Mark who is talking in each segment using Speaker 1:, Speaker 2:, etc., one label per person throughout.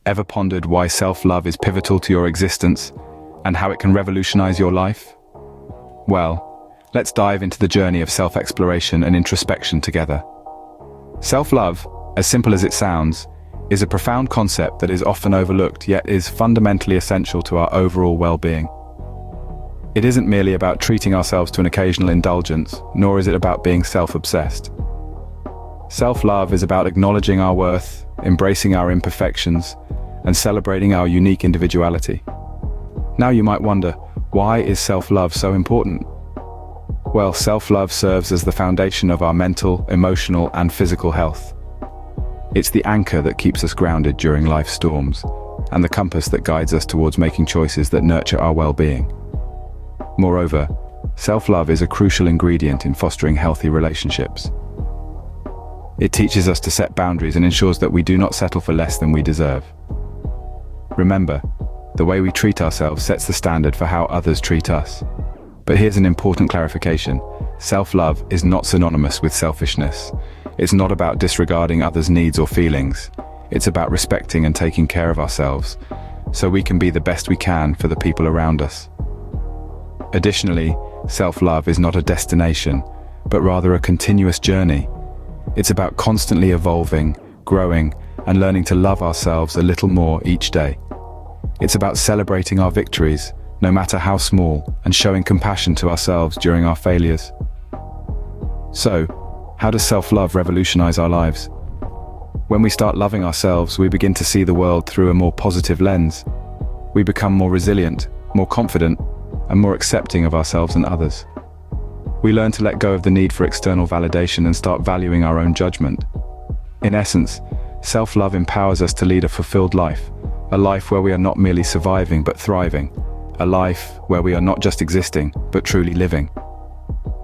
Speaker 1: Ever pondered why self-love is pivotal to your existence and how it can revolutionize your life? Well, let's dive into the journey of self-exploration and introspection together. Self-love, as simple as it sounds, is a profound concept that is often overlooked yet is fundamentally essential to our overall well-being. It isn't merely about treating ourselves to an occasional indulgence, nor is it about being self-obsessed. Self-love is about acknowledging our worth, embracing our imperfections, and celebrating our unique individuality. Now you might wonder, why is self-love so important? Well, self-love serves as the foundation of our mental, emotional, and physical health. It's the anchor that keeps us grounded during life's storms, and the compass that guides us towards making choices that nurture our well-being. Moreover, self-love is a crucial ingredient in fostering healthy relationships. It teaches us to set boundaries and ensures that we do not settle for less than we deserve. Remember, the way we treat ourselves sets the standard for how others treat us. But here's an important clarification. Self-love is not synonymous with selfishness. It's not about disregarding others' needs or feelings. It's about respecting and taking care of ourselves, so we can be the best we can for the people around us. Additionally, self-love is not a destination, but rather a continuous journey. It's about constantly evolving, growing, and learning to love ourselves a little more each day. It's about celebrating our victories, no matter how small, and showing compassion to ourselves during our failures. So, how does self-love revolutionize our lives? When we start loving ourselves, we begin to see the world through a more positive lens. We become more resilient, more confident, and more accepting of ourselves and others. We learn to let go of the need for external validation and start valuing our own judgment. In essence, self-love empowers us to lead a fulfilled life, a life where we are not merely surviving but thriving, a life where we are not just existing but truly living.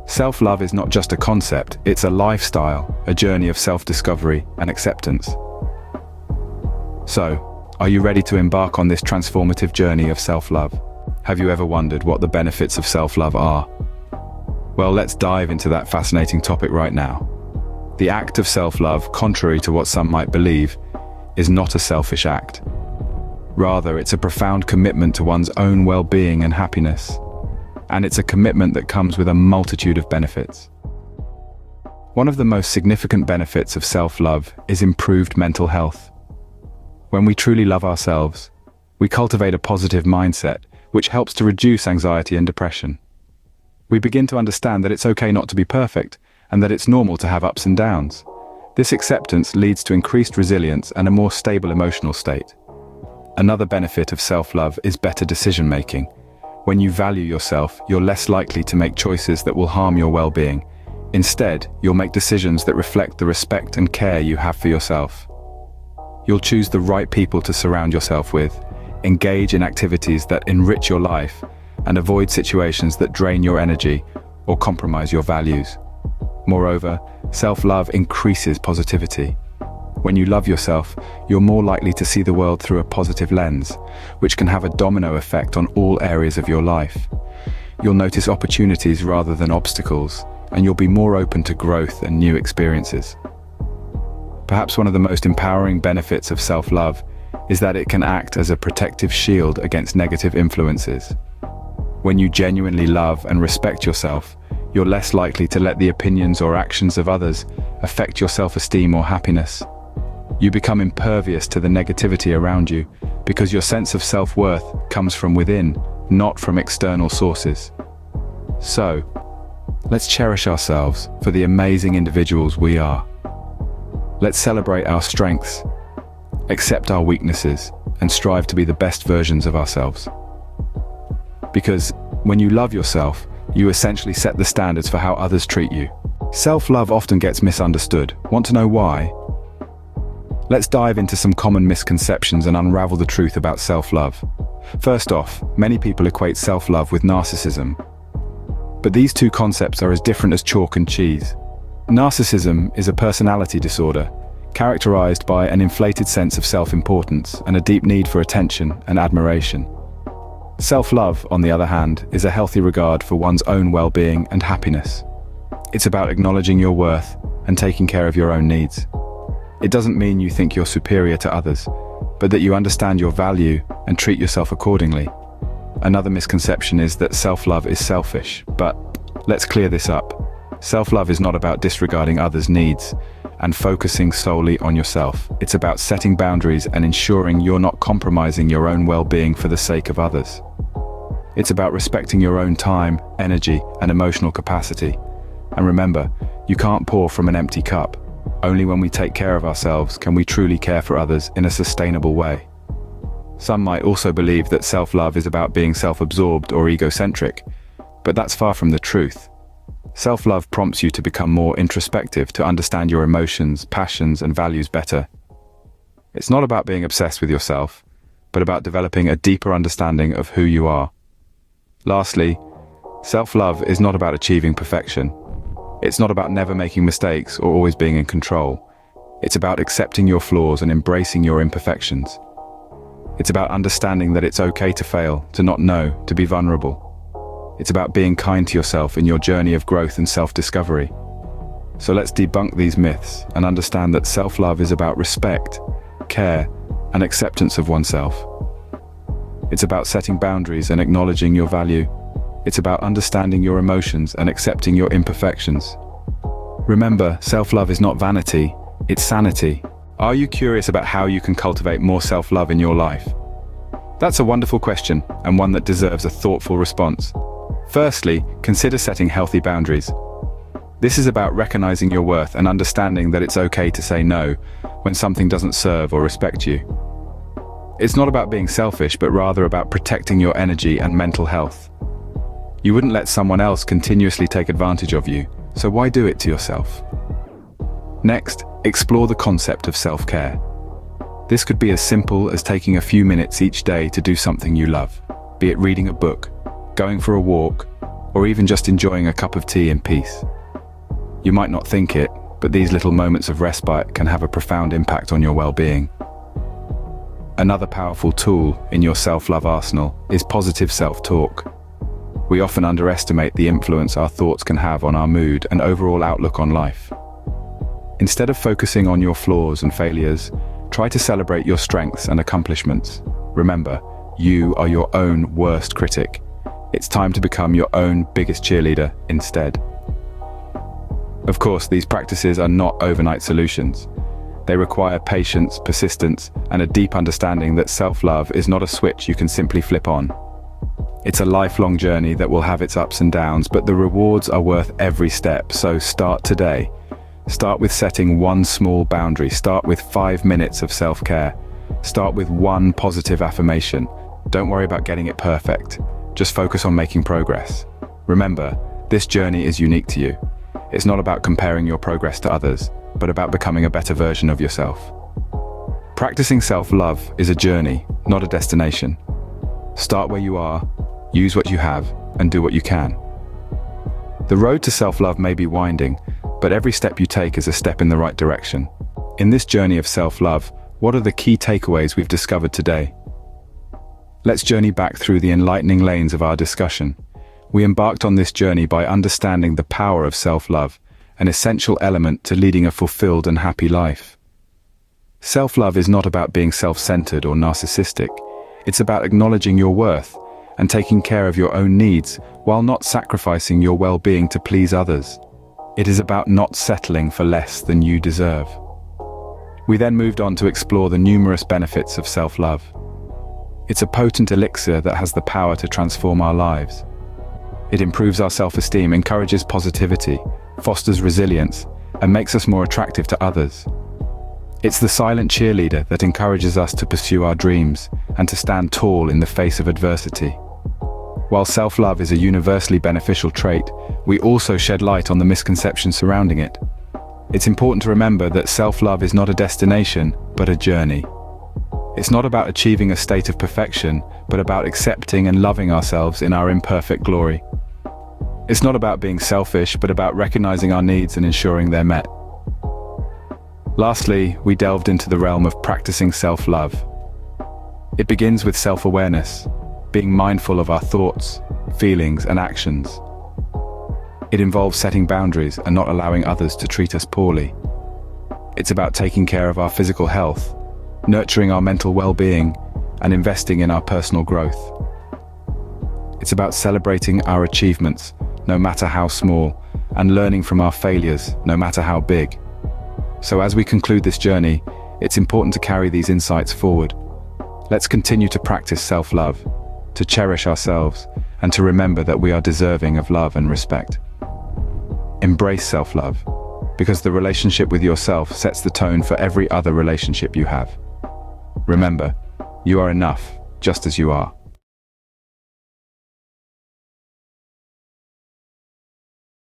Speaker 1: Self-love is not just a concept, it's a lifestyle, a journey of self-discovery and acceptance. So, are you ready to embark on this transformative journey of self-love? Have you ever wondered what the benefits of self-love are? Well, let's dive into that fascinating topic right now. The act of self-love, contrary to what some might believe, is not a selfish act. Rather, it's a profound commitment to one's own well-being and happiness. And it's a commitment that comes with a multitude of benefits. One of the most significant benefits of self-love is improved mental health. When we truly love ourselves, we cultivate a positive mindset, which helps to reduce anxiety and depression. We begin to understand that it's okay not to be perfect, and that it's normal to have ups and downs. This acceptance leads to increased resilience and a more stable emotional state. Another benefit of self-love is better decision-making. When you value yourself, you're less likely to make choices that will harm your well-being. Instead, you'll make decisions that reflect the respect and care you have for yourself. You'll choose the right people to surround yourself with, engage in activities that enrich your life, and avoid situations that drain your energy or compromise your values. Moreover, self-love increases positivity. When you love yourself, you're more likely to see the world through a positive lens, which can have a domino effect on all areas of your life. You'll notice opportunities rather than obstacles, and you'll be more open to growth and new experiences. Perhaps one of the most empowering benefits of self-love is that it can act as a protective shield against negative influences. When you genuinely love and respect yourself, you're less likely to let the opinions or actions of others affect your self-esteem or happiness. You become impervious to the negativity around you because your sense of self-worth comes from within, not from external sources. So, let's cherish ourselves for the amazing individuals we are. Let's celebrate our strengths, accept our weaknesses, and strive to be the best versions of ourselves. Because when you love yourself, you essentially set the standards for how others treat you. Self-love often gets misunderstood. Want to know why? Let's dive into some common misconceptions and unravel the truth about self-love. First off, many people equate self-love with narcissism. But these two concepts are as different as chalk and cheese. Narcissism is a personality disorder, characterized by an inflated sense of self-importance and a deep need for attention and admiration. Self-love, on the other hand, is a healthy regard for one's own well-being and happiness. It's about acknowledging your worth and taking care of your own needs. It doesn't mean you think you're superior to others, but that you understand your value and treat yourself accordingly. Another misconception is that self-love is selfish, but let's clear this up. Self-love is not about disregarding others' needs and focusing solely on yourself. It's about setting boundaries and ensuring you're not compromising your own well-being for the sake of others. It's about respecting your own time, energy, and emotional capacity. And remember, you can't pour from an empty cup. Only when we take care of ourselves can we truly care for others in a sustainable way. Some might also believe that self-love is about being self-absorbed or egocentric, but that's far from the truth. Self-love prompts you to become more introspective, to understand your emotions, passions, and values better. It's not about being obsessed with yourself, but about developing a deeper understanding of who you are. Lastly, self-love is not about achieving perfection. It's not about never making mistakes or always being in control. It's about accepting your flaws and embracing your imperfections. It's about understanding that it's okay to fail, to not know, to be vulnerable. It's about being kind to yourself in your journey of growth and self-discovery. So let's debunk these myths and understand that self-love is about respect, care, and acceptance of oneself. It's about setting boundaries and acknowledging your value. It's about understanding your emotions and accepting your imperfections. Remember, self-love is not vanity, it's sanity. Are you curious about how you can cultivate more self-love in your life? That's a wonderful question, and one that deserves a thoughtful response. Firstly, consider setting healthy boundaries. This is about recognizing your worth and understanding that it's okay to say no when something doesn't serve or respect you. It's not about being selfish, but rather about protecting your energy and mental health. You wouldn't let someone else continuously take advantage of you, so why do it to yourself? Next, explore the concept of self-care. This could be as simple as taking a few minutes each day to do something you love, be it reading a book, going for a walk, or even just enjoying a cup of tea in peace. You might not think it, but these little moments of respite can have a profound impact on your well-being. Another powerful tool in your self-love arsenal is positive self-talk. We often underestimate the influence our thoughts can have on our mood and overall outlook on life. Instead of focusing on your flaws and failures, try to celebrate your strengths and accomplishments. Remember, you are your own worst critic. It's time to become your own biggest cheerleader instead. Of course, these practices are not overnight solutions. They require patience, persistence, and a deep understanding that self-love is not a switch you can simply flip on. It's a lifelong journey that will have its ups and downs, but the rewards are worth every step, so start today. Start with setting one small boundary. Start with 5 minutes of self-care. Start with one positive affirmation. Don't worry about getting it perfect. Just focus on making progress. Remember, this journey is unique to you. It's not about comparing your progress to others, but about becoming a better version of yourself. Practicing self-love is a journey, not a destination. Start where you are, use what you have, and do what you can. The road to self-love may be winding, but every step you take is a step in the right direction. In this journey of self-love, what are the key takeaways we've discovered today? Let's journey back through the enlightening lanes of our discussion. We embarked on this journey by understanding the power of self-love, an essential element to leading a fulfilled and happy life. Self-love is not about being self-centered or narcissistic. It's about acknowledging your worth and taking care of your own needs while not sacrificing your well-being to please others. It is about not settling for less than you deserve. We then moved on to explore the numerous benefits of self-love. It's a potent elixir that has the power to transform our lives. It improves our self-esteem, encourages positivity, fosters resilience, and makes us more attractive to others. It's the silent cheerleader that encourages us to pursue our dreams and to stand tall in the face of adversity. While self-love is a universally beneficial trait, we also shed light on the misconceptions surrounding it. It's important to remember that self-love is not a destination, but a journey. It's not about achieving a state of perfection, but about accepting and loving ourselves in our imperfect glory. It's not about being selfish, but about recognizing our needs and ensuring they're met. Lastly, we delved into the realm of practicing self-love. It begins with self-awareness, being mindful of our thoughts, feelings, and actions. It involves setting boundaries and not allowing others to treat us poorly. It's about taking care of our physical health, nurturing our mental well-being, and investing in our personal growth. It's about celebrating our achievements, no matter how small, and learning from our failures, no matter how big. So as we conclude this journey, it's important to carry these insights forward. Let's continue to practice self-love, to cherish ourselves, and to remember that we are deserving of love and respect. Embrace self-love, because the relationship with yourself sets the tone for every other relationship you have. Remember, you are enough, just as you are.